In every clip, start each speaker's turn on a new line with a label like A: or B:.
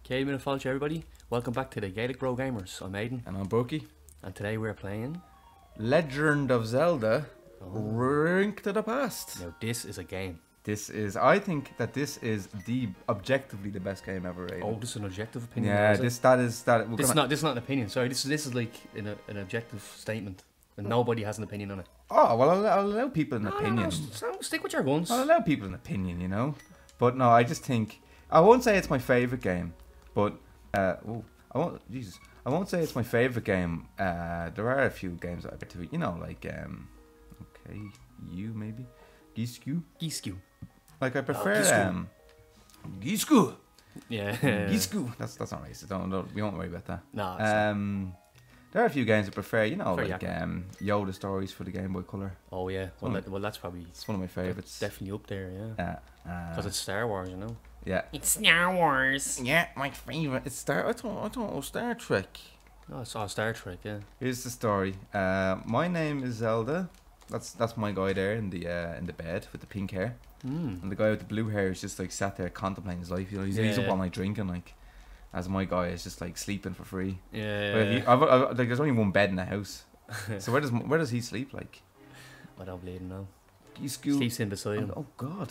A: Caden and Falch, everybody. Welcome back to the Gaelic Bro Gamers. I'm Aiden.
B: And I'm Bucky.
A: And today we're playing...
B: Legend of Zelda, Link to the Past.
A: Now this is a game.
B: I think that this is objectively the best game ever rated.
A: Oh, this is an objective opinion.
B: Yeah,
A: This is not an opinion. Sorry, this is like an objective statement. And nobody has an opinion on it.
B: Oh, well, I'll allow people an opinion.
A: No, stick with your guns.
B: I'll allow people an opinion, you know. But no, I just think... I won't say it's my favourite game, but... I won't say it's my favourite game. There are a few games that I get to... You know, like... okay, you maybe? Gisku. Like, I prefer... Gisku!
A: Yeah.
B: Gisku! That's not racist. We won't worry about that.
A: No,
B: there are a few games I prefer, you know,
A: Very
B: like Yoda stories for the Game Boy Color.
A: Oh, yeah. Well, that's probably...
B: It's one of my favourites.
A: Definitely up there, yeah. Because it's Star Wars, you know?
B: Yeah.
A: It's Star Wars.
B: Yeah, my favourite. It's I thought it was Star Trek.
A: Oh, I saw Star Trek, yeah.
B: Here's the story. My name is Zelda. That's my guy there in the bed with the pink hair. And the guy with the blue hair is just like sat there contemplating his life. You know, he's up all night drinking, like, as my guy is just like sleeping for free.
A: Yeah.
B: Like, there's only one bed in the house. So where does he sleep? Like,
A: I don't believe him now.
B: He's
A: Sleeps in beside him.
B: Oh God.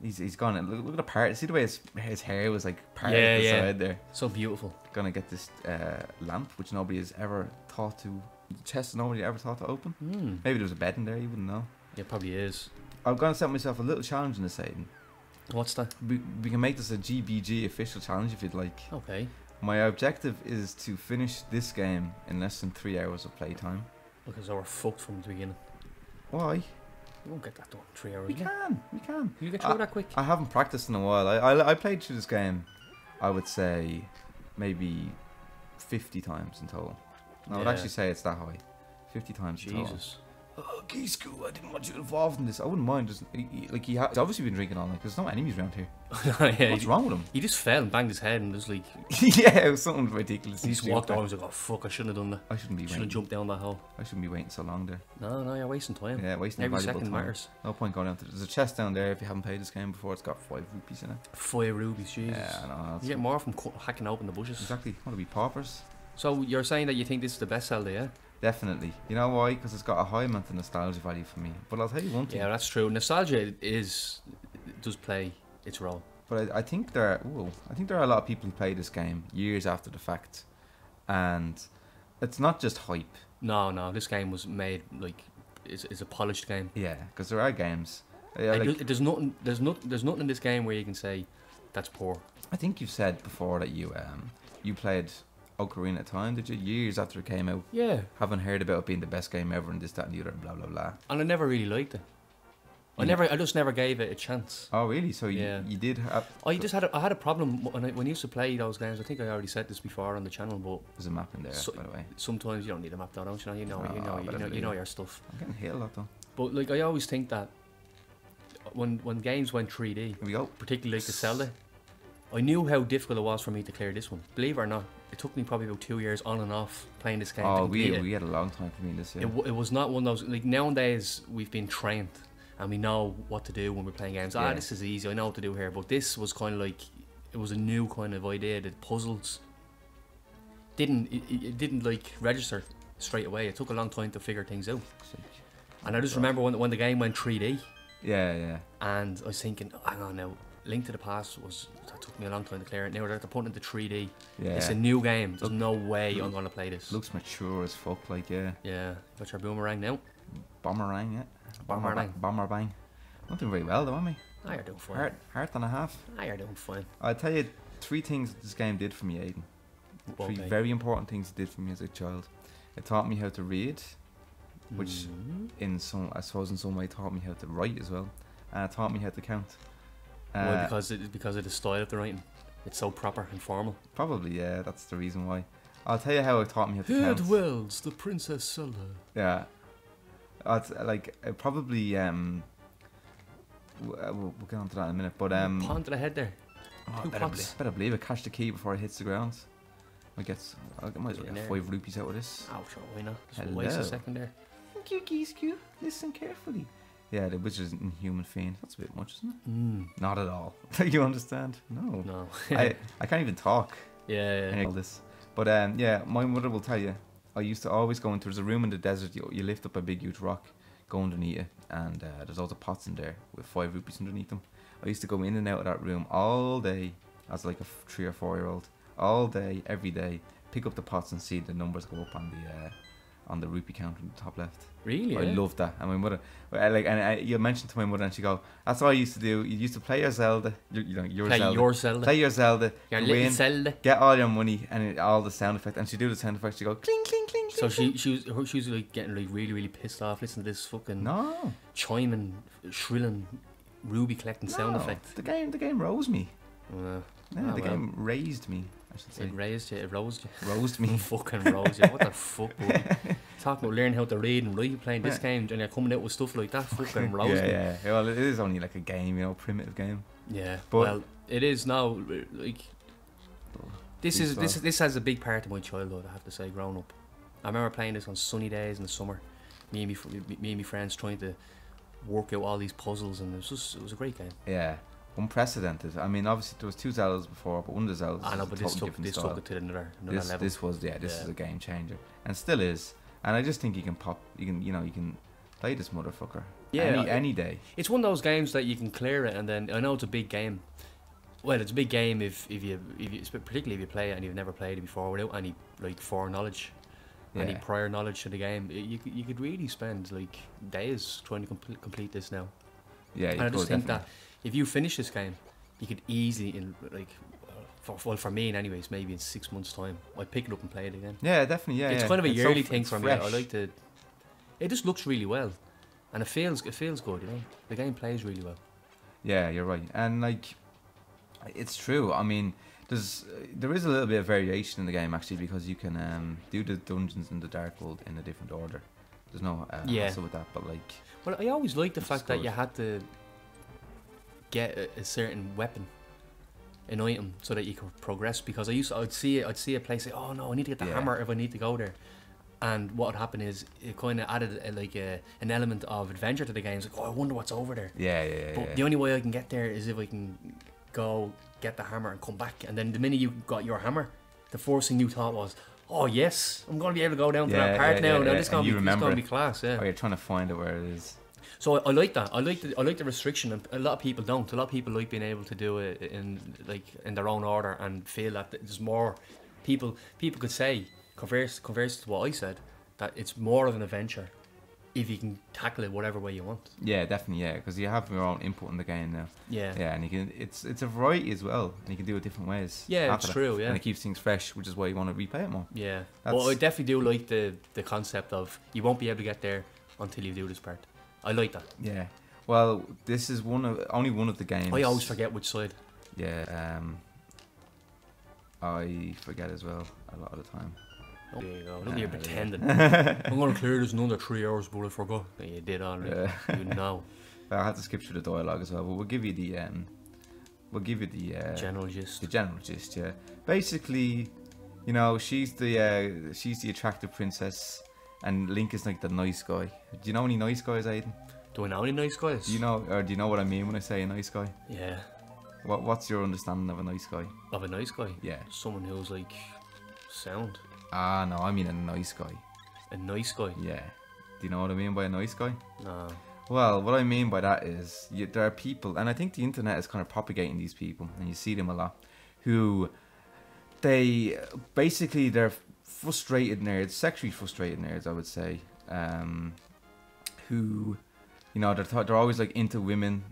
B: He's gone. Look at the part. See the way his hair was like parted
A: Yeah,
B: the
A: yeah.
B: side there.
A: So beautiful.
B: Gonna get this lamp, which nobody has ever thought to. Chest nobody ever thought to open. Maybe there was a bed in there. You wouldn't know.
A: Yeah, probably is.
B: I'm gonna set myself a little challenge in this, Aiden.
A: What's that?
B: We can make this a GBG official challenge if you'd like.
A: Okay.
B: My objective is to finish this game in less than 3 hours of playtime.
A: Because we're fucked from the beginning.
B: Why?
A: You won't get that done in 3 hours.
B: We can.
A: You get through that quick?
B: I haven't practiced in a while. I played through this game, I would say, maybe 50 times in total. I would actually say it's that high. 50 times in total.
A: Jesus.
B: Oh, Gisku, I didn't want you involved in this. I wouldn't mind. Just, he's obviously been drinking all night. There's no enemies around here.
A: Yeah,
B: What's wrong with him?
A: He just fell and banged his head and was like...
B: Yeah, it was something ridiculous.
A: He just walked over and was like, oh fuck, I shouldn't have done that.
B: I shouldn't be
A: Shouldn't have
B: waiting.
A: jumped down that hole.
B: I shouldn't be waiting so long there.
A: No, you're wasting time.
B: Yeah, wasting
A: Every
B: valuable
A: second
B: time.
A: matters.
B: No point going down to... There's a chest down there if you haven't played this game before. It's got 5 rupees in it.
A: 5 rubies, Jesus.
B: Yeah, I know.
A: You get more from hacking open the bushes.
B: Exactly. Want to be paupers?
A: So you're saying that you think this is the best Zelda, yeah?
B: Definitely. You know why? Because it's got a high amount of nostalgia value for me. But I'll tell you one thing.
A: Yeah, that's true. Nostalgia does play its role.
B: But I think there are a lot of people who play this game years after the fact, and it's not just hype.
A: No, this game was made like it's a polished game.
B: Yeah, because there are games.
A: There's nothing in this game where you can say that's poor.
B: I think you've said before that you played Ocarina of Time, did you? Years after it came out.
A: Yeah.
B: Haven't heard about it being the best game ever and this, that and the other and blah blah blah.
A: And I never really liked it. I just never gave it a chance.
B: Oh really? So you did have...
A: I had a problem when I used to play those games. I think I already said this before on the channel, but
B: there's a map in there, by the way.
A: Sometimes you don't need a map though, don't you? You know your stuff.
B: I'm getting hit a lot though.
A: But like I always think that when games went 3D,
B: here we go.
A: particularly like the Zelda, I knew how difficult it was for me to clear this one. Believe it or not, it took me probably about 2 years on and off playing this game.
B: Oh, we had a long time for me this year.
A: It was not one of those, like nowadays we've been trained and we know what to do when we're playing games.
B: Yeah.
A: This is easy, I know what to do here. But this was kind of like, it was a new kind of idea. The puzzles it didn't like register straight away. It took a long time to figure things out. And I just remember when the game went 3D.
B: Yeah.
A: And I was thinking, oh, hang on now, Link to the Past that took me a long time to clear it. Now they're putting it into 3D.
B: Yeah.
A: It's a new game. There's no way I'm gonna play this.
B: Looks mature as fuck, like, yeah.
A: Yeah. Got your boomerang now.
B: Boomerang, yeah.
A: Boomerang.
B: Not doing very well though, am I?
A: Ah, you're doing fine.
B: Heart and a half.
A: Ah, you're doing fine.
B: I'll tell you 3 things that this game did for me, Aiden.
A: Okay.
B: 3 very important things it did for me as a child. It taught me how to read, which in some way taught me how to write as well. And it taught me how to count.
A: Why? Because of the style of the writing. It's so proper and formal.
B: Probably, yeah, that's the reason why. I'll tell you how it taught me how to count.
A: It wells, the Princess Zelda.
B: Yeah. Probably we'll get on to that in a minute, but
A: Pond to the head there.
B: better believe it. Catch the key before it hits the ground. I might as well get 5 rupees out of this.
A: Oh, sure, why not? Just waste a second there.
B: Thank you, Gisku. Listen carefully. Yeah, the Wizard's Inhuman Fiend. That's a bit much, isn't it?
A: Mm.
B: Not at all. You understand? No.
A: No.
B: I can't even talk.
A: Yeah.
B: All this. But yeah, my mother will tell you, I used to always go into, there's a room in the desert, you lift up a big huge rock, go underneath it, and there's loads of pots in there with 5 rupees underneath them. I used to go in and out of that room all day as like a 3 or 4 year old, all day, every day, pick up the pots and see the numbers go up on the rupee counter in the top left.
A: Really?
B: I loved that. And my mother, you mentioned to my mother, and she go, "That's what I used to do. You used to play your Zelda, your
A: Play
B: Zelda,
A: your Zelda.
B: play your Zelda,
A: Your
B: go
A: little
B: in,
A: Zelda.
B: get all your money and all the sound effects." And she do the sound effects. She go cling cling cling.
A: So
B: cling,
A: she was like getting like really pissed off listening to this fucking
B: no,
A: chiming, shrilling, ruby collecting sound effect.
B: The game rose me.
A: Yeah,
B: The game raised me. I should say.
A: It raised you. It rose you.
B: Rosed me.
A: Fucking rose you. What the fuck, buddy? Talking about learning how to read and write, playing this game, and you're coming out with stuff like that. Fucking rose me.
B: Yeah. Well, it is only like a game, primitive game.
A: Yeah.
B: But
A: well, it is now. Like this has a big part of my childhood. I have to say, growing up, I remember playing this on sunny days in the summer. Me and my friends trying to work out all these puzzles, and it was a great game.
B: Yeah. Unprecedented. I mean, obviously there was 2 Zeldas before, but one of the Zeldas.
A: I know, but
B: this
A: took it to another level.
B: This is a game changer, and still is. And I just think you can play this motherfucker.
A: Yeah,
B: any day.
A: It's one of those games that you can clear it, and then I know it's a big game. Well, it's a big game if you particularly if you play it and you've never played it before without any like foreknowledge, any prior knowledge to the game. You could really spend like days trying to complete this now.
B: Yeah,
A: and I just think that if you finish this game, you could easily for me anyways, maybe in 6 months' time, I'd pick it up and play it again.
B: Yeah, definitely. Yeah,
A: it's kind of a yearly thing for me.
B: Fresh.
A: I like to. It just looks really well, and it feels good. The game plays really well.
B: Yeah, you're right, and like, it's true. I mean, there is a little bit of variation in the game actually, because you can do the dungeons in the Dark World in a different order. There's no hassle with that, but like.
A: Well, I always liked the fact that you had to get a certain weapon, an item, so that you could progress. Because I'd see a place say, "Oh no, I need to get the hammer if I need to go there." And what would happen is it kind of added an element of adventure to the game. It's like, "Oh, I wonder what's over there." But the only way I can get there is if I can go get the hammer and come back. And then the minute you got your hammer, the first thing you thought was, "Oh yes, I'm going to be able to go down to that part now. Now this is going to be class." Yeah.
B: Oh, you're trying to find it where it is.
A: So I like that. I like the restriction, and a lot of people don't. A lot of people like being able to do it in their own order and feel that there's more. People could say, converse to what I said, that it's more of an adventure if you can tackle it whatever way you want.
B: Yeah, definitely. Yeah, because you have your own input in the game now.
A: Yeah.
B: Yeah, and you can. It's a variety as well, and you can do it different ways.
A: Yeah, it's true. Yeah,
B: and it keeps things fresh, which is why you want to replay it more.
A: Yeah. But I definitely do like the concept of you won't be able to get there until you do this part. I like that.
B: Yeah. Well, this is only one of the games.
A: I always forget which side.
B: Yeah. I forget as well a lot of the time.
A: Oh, there you go. Look, you're pretending. I'm going to clear this in under 3 hours, but I forgot. Yeah, you did already. You know.
B: I had to skip through the dialogue as well, but we'll give you the
A: general gist.
B: The general gist, yeah. Basically, she's the attractive princess, and Link is like the nice guy. Do you know any nice guys, Aiden?
A: Do I know any nice guys?
B: Do you know what I mean when I say a nice guy?
A: Yeah.
B: What's your understanding of a nice guy?
A: Of a nice guy?
B: Yeah.
A: Someone who's like sound.
B: Ah, no, I mean a nice guy.
A: A nice guy?
B: Yeah. Do you know what I mean by a nice guy?
A: No.
B: Well, what I mean by that is there are people, and I think the internet is kind of propagating these people, and you see them a lot, who they're frustrated nerds, sexually frustrated nerds, I would say, who, they're always like into women,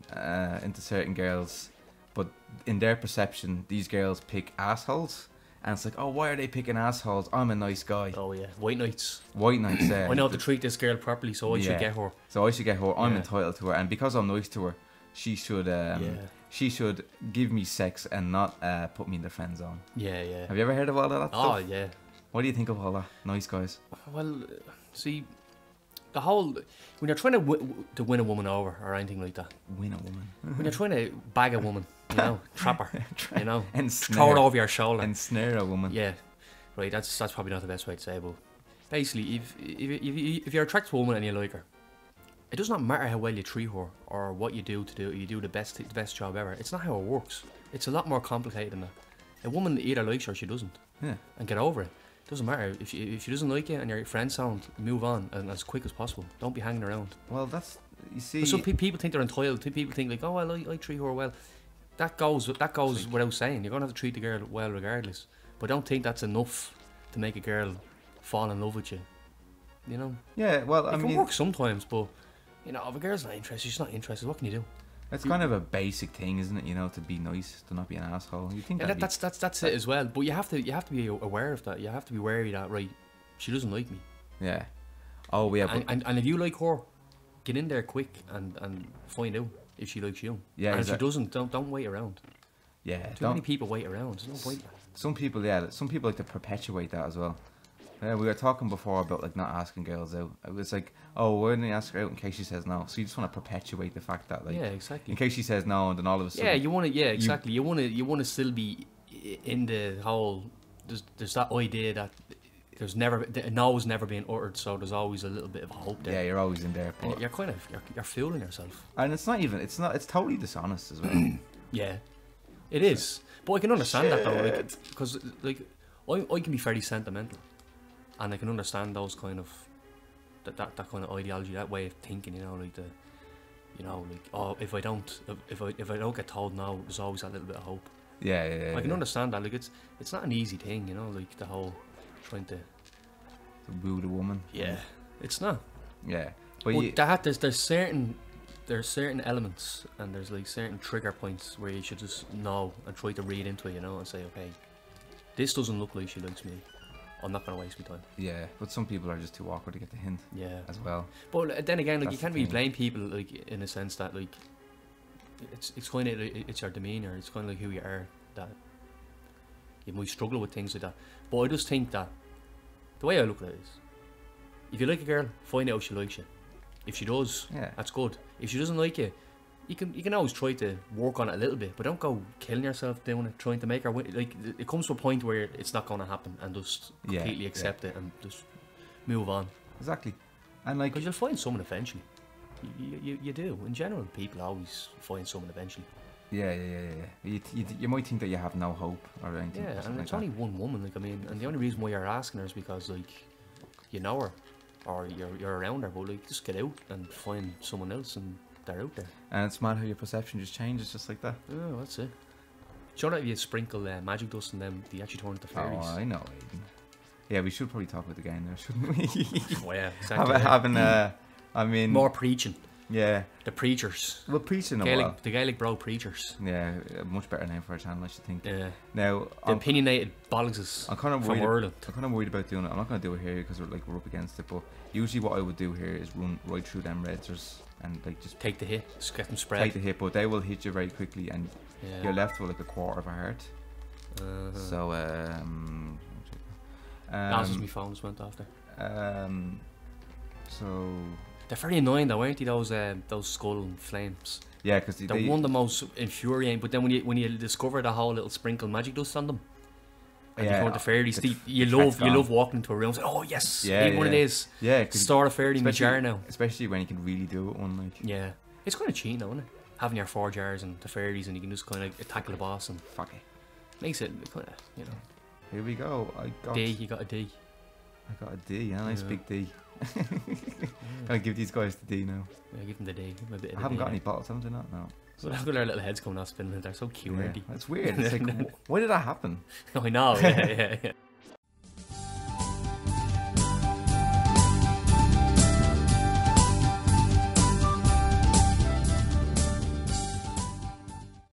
B: into certain girls, but in their perception, these girls pick assholes. And it's like, oh, why are they picking assholes? I'm a nice guy.
A: Oh, yeah. White knights.
B: White knights,
A: I know how to treat this girl properly, so I should get her.
B: So I should get her. I'm entitled to her. And because I'm nice to her, she should give me sex and not put me in the friend zone.
A: Yeah, yeah.
B: Have you ever heard of all that stuff?
A: Oh, yeah.
B: What do you think of all that? Nice guys.
A: Well, see, the whole... When you're trying to win a woman over or anything like that.
B: Win a woman.
A: When you're trying to bag a woman... trap her,
B: and
A: throw her over your shoulder,
B: and snare a woman.
A: Yeah, right. That's probably not the best way to say it, but basically, if you're attracted to a woman and you like her, it does not matter how well you treat her or what you do you do the best job ever. It's not how it works. It's a lot more complicated than that. A woman either likes you or she doesn't.
B: Yeah.
A: And get over it. It doesn't matter. If she doesn't like you and your friends sound, move on and as quick as possible. Don't be hanging around.
B: Well, that's, you see.
A: But some people think they're entitled. People think like, oh, well, I treat her well. That goes without saying. You're gonna have to treat the girl well regardless. But don't think that's enough to make a girl fall in love with you. You know.
B: Yeah. Well,
A: it can work sometimes, but you know, if a girl's not interested, she's not interested. What can you do?
B: It's kind of a basic thing, isn't it? You know, to be nice, to not be an asshole. You think
A: that's it as well. But you have to be aware of that. You have to be wary that, right, she doesn't like me.
B: Yeah. Oh yeah.
A: And if you like her, get in there quick and find out if she likes you.
B: Yeah.
A: And if she doesn't, don't wait around.
B: Yeah.
A: Too many people wait around. There's no point.
B: Some people like to perpetuate that as well. Yeah, we were talking before about like not asking girls out. It was like, oh, why didn't you ask her out in case she says no? So you just want to perpetuate the fact that, like,
A: yeah, exactly.
B: In case she says no, and then all of a sudden,
A: yeah, you want to, yeah, exactly. You want to still be in the whole. There's that idea that no has never been uttered, so there's always a little bit of hope there.
B: Yeah, you're always in there, but
A: you're kind of you're fooling yourself.
B: And it's totally dishonest as well.
A: Yeah, it is. But I can understand that though, like, because like I can be fairly sentimental. And I can understand those kind of that kind of ideology, that way of thinking, you know, like oh, if I don't get told no, there's always that little bit of hope.
B: Yeah.
A: I can understand that. Like it's not an easy thing, you know, like the whole trying to
B: woo the woman.
A: Yeah, it's not.
B: Yeah,
A: but there's certain elements and there's like certain trigger points where you should just know and try to read into it, you know, and say, okay, this doesn't look like she likes me. I'm not going to waste my time. Yeah,
B: but some people are just too awkward to get the hint.
A: Yeah,
B: as well.
A: But then again, like, you can't really blame people, like, in a sense that, like, it's kind of, it's your demeanour. It's kind of like who you are, that you might struggle with things like that. But I just think that the way I look at it is, if you like a girl, find out if she likes you. If she does, that's good. If she doesn't like you, you can always try to work on it a little bit, but don't go killing yourself doing it, trying to make her win. Like, it comes to a point where it's not going to happen, and just completely accept it and just move on.
B: Exactly. And like,
A: because you'll find someone eventually. You do. In general, people always find someone eventually.
B: Yeah. You might think that you have no hope or anything.
A: Yeah, and it's only one woman. Like, I mean, and the only reason why you're asking her is because, like, you know her or you're around her. But like, just get out and find someone else, and they're out there.
B: And it's mad how your perception just changes just like that.
A: Oh, that's it. Do you know that if you sprinkle magic dust in them, they actually turn into fairies?
B: Oh, I know, Aiden. Yeah, we should probably talk about the game there, shouldn't we?
A: Oh yeah, exactly.
B: I mean,
A: more preaching.
B: Yeah.
A: The preachers.
B: Well, preaching a while.
A: The Gaelic Bro Preachers.
B: Yeah, a much better name for a channel, I should think.
A: Yeah.
B: Now,
A: the opinionated bollocks from Ireland.
B: I'm kind of worried about doing it. I'm not going to do it here because we're up against it, but usually what I would do here is run right through them Redzers and like just
A: take the hit, just get them spread.
B: Take the hit, but they will hit you very quickly and you're left with like a quarter of a heart. So,
A: that's just my phone just went off there.
B: So
A: they're very annoying though, aren't they? Those skull flames.
B: Yeah, because
A: they're one of the most infuriating. But then when you discover the whole little sprinkle magic dust on them, and you go into fairies, you love walking into a room and say, oh yes, one of these.
B: Yeah,
A: store a fairy in my jar now.
B: Especially when you can really do it one, like.
A: Yeah, it's kind of cheating though, isn't it? Having your 4 jars and the fairies, and you can just kind of tackle the boss and
B: fuck it.
A: Makes it kind of, you know.
B: Here we go.
A: You got a D.
B: I got a D, a nice big D. I'll give these guys the D now.
A: Yeah, give them the D.
B: I haven't got any bottles, haven't I? Not now.
A: So look at their little heads coming out spinning. They're so cute, aren't they?
B: That's weird. It's like, why did that happen?
A: I know. Yeah.